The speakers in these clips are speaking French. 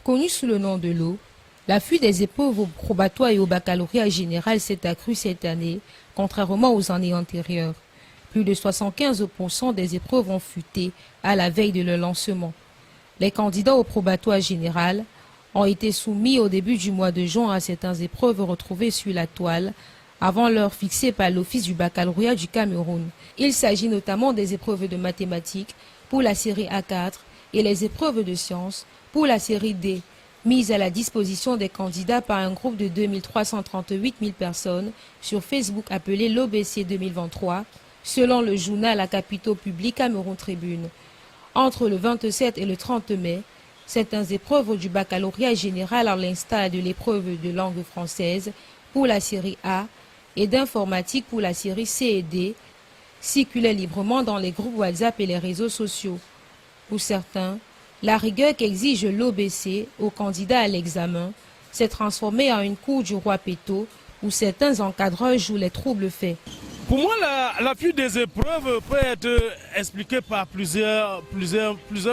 Connu sous le nom de l'eau, l'afflux des épreuves au probatoire et au baccalauréat général s'est accru cette année, contrairement aux années antérieures. Plus de 75% des épreuves ont fuité à la veille de leur lancement. Les candidats au probatoire général ont été soumis au début du mois de juin à certaines épreuves retrouvées sur la toile avant l'heure fixée par l'Office du baccalauréat du Cameroun. Il s'agit notamment des épreuves de mathématiques pour la série A4 et les épreuves de sciences pour la série D, mises à la disposition des candidats par un groupe de 2338 000 personnes sur Facebook appelé l'OBC 2023, selon le journal à capitaux publics Cameroun Tribune. Entre le 27 et le 30 mai, certaines épreuves du baccalauréat général, à l'instar de l'épreuve de langue française pour la série A et d'informatique pour la série C et D, circulaient librement dans les groupes WhatsApp et les réseaux sociaux. Pour certains, la rigueur qu'exige l'OBC aux candidats à l'examen s'est transformée en une cour du roi Péto où certains encadreurs jouent les troubles faits. Pour moi, l'afflux des épreuves peut être expliqué par plusieurs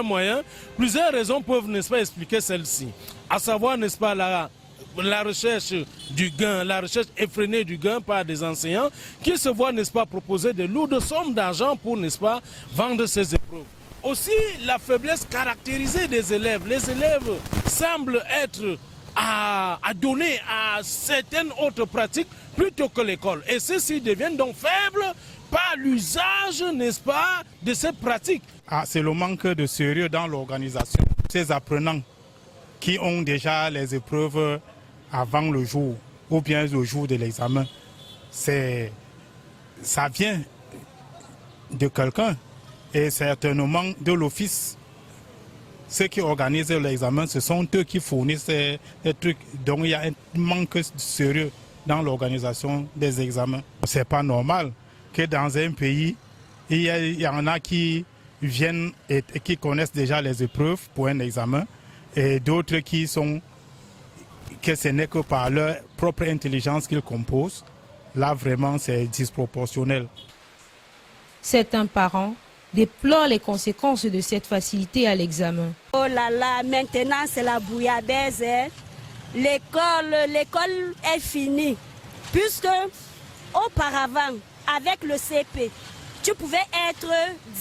moyens. Plusieurs raisons peuvent, n'est-ce pas, expliquer celle-ci. À savoir, n'est-ce pas, la recherche du gain, la recherche effrénée du gain par des enseignants qui se voient, n'est-ce pas, proposer de lourdes sommes d'argent pour, n'est-ce pas, vendre ces épreuves. Aussi, la faiblesse caractérisée des élèves. Les élèves semblent être à donner à certaines autres pratiques plutôt que l'école. Et ceux-ci deviennent donc faibles par l'usage, n'est-ce pas, de ces pratiques. C'est le manque de sérieux dans l'organisation. Ces apprenants qui ont déjà les épreuves avant le jour ou bien le jour de l'examen, ça vient de quelqu'un et certainement de l'office. Ceux qui organisent l'examen, ce sont eux qui fournissent ces trucs. Donc il y a un manque de sérieux dans l'organisation des examens. Ce n'est pas normal que dans un pays, il y en a qui viennent et qui connaissent déjà les épreuves pour un examen et d'autres que ce n'est que par leur propre intelligence qu'ils composent. Là, vraiment, c'est disproportionnel. Certains parents déplorent les conséquences de cette facilité à l'examen. Oh là là, maintenant c'est la bouillabaisse. Hein. L'école est finie. Puisque auparavant, avec le CP, tu pouvais être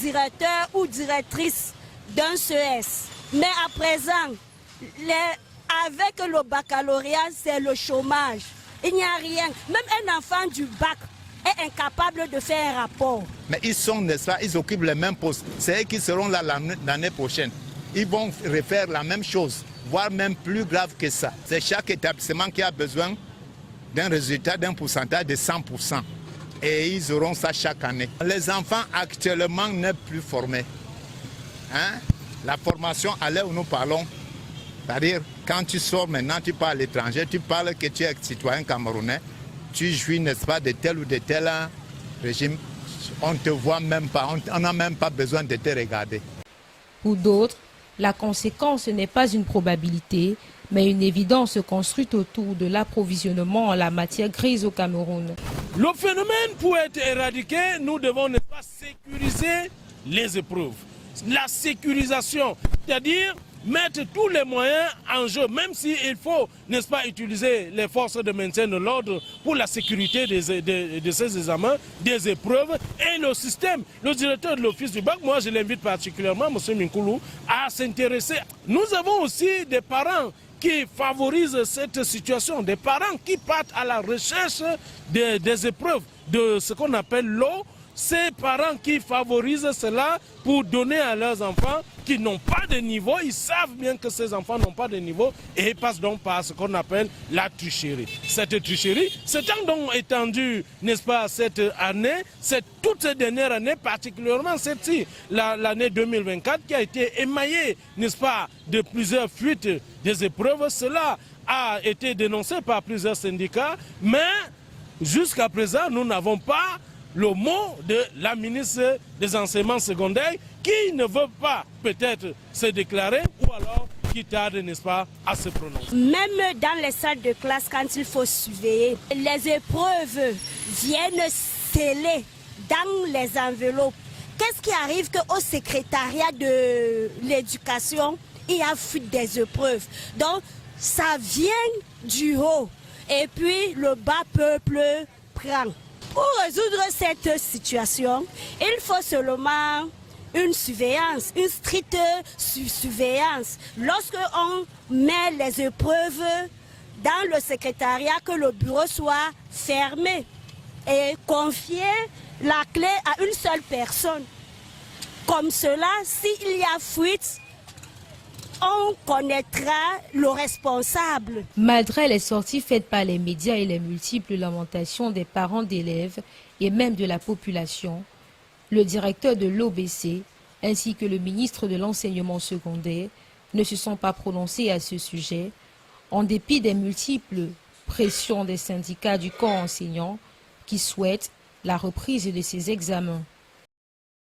directeur ou directrice d'un CES. Mais à présent, avec le baccalauréat, c'est le chômage. Il n'y a rien. Même un enfant du bac est incapable de faire un rapport. Mais ils sont, n'est-ce pas, ils occupent les mêmes postes. C'est eux qui seront là l'année prochaine. Ils vont refaire la même chose, voire même plus grave que ça. C'est chaque établissement qui a besoin d'un résultat, d'un pourcentage de 100%. Et ils auront ça chaque année. Les enfants actuellement n'est plus formés. Hein? La formation à l'heure où nous parlons, c'est-à-dire quand tu sors maintenant, tu pars à l'étranger, tu parles que tu es citoyen camerounais, tu jouis, n'est-ce pas, de tel ou de tel régime, on ne te voit même pas, on n'a même pas besoin de te regarder. Pour d'autres, la conséquence n'est pas une probabilité, mais une évidence construite autour de l'approvisionnement en la matière grise au Cameroun. Le phénomène, pour être éradiqué, nous devons, n'est-ce pas, sécuriser les épreuves. La sécurisation, c'est-à-dire mettre tous les moyens en jeu, même s'il faut, n'est-ce pas, utiliser les forces de maintien de l'ordre pour la sécurité de ces examens, des épreuves et le système. Le directeur de l'office du bac, moi je l'invite particulièrement, M. Minkoulou, à s'intéresser. Nous avons aussi des parents qui favorisent cette situation, des parents qui partent à la recherche des épreuves, de ce qu'on appelle l'eau. Ces parents qui favorisent cela pour donner à leurs enfants qui n'ont pas de niveau, ils savent bien que ces enfants n'ont pas de niveau et ils passent donc par ce qu'on appelle la tricherie. Cette tricherie s'étant donc étendue, n'est-ce pas, cette année, toute cette dernière année, particulièrement celle-ci, l'année 2024 qui a été émaillée, n'est-ce pas, de plusieurs fuites des épreuves. Cela a été dénoncé par plusieurs syndicats, mais jusqu'à présent, nous n'avons pas le mot de la ministre des enseignements secondaires qui ne veut pas peut-être se déclarer ou alors qui tarde, n'est-ce pas, à se prononcer. Même dans les salles de classe, quand il faut surveiller, les épreuves viennent sceller dans les enveloppes. Qu'est-ce qui arrive qu'au secrétariat de l'éducation, il y a fuite des épreuves. Donc, ça vient du haut. Et puis, le bas peuple prend. Pour résoudre cette situation, il faut seulement une surveillance, une stricte surveillance. Lorsqu'on met les épreuves dans le secrétariat, que le bureau soit fermé et confier la clé à une seule personne. Comme cela, s'il y a fuite, on connaîtra le responsable. Malgré les sorties faites par les médias et les multiples lamentations des parents d'élèves et même de la population, le directeur de l'OBC ainsi que le ministre de l'enseignement secondaire ne se sont pas prononcés à ce sujet, en dépit des multiples pressions des syndicats du corps enseignant qui souhaitent la reprise de ces examens.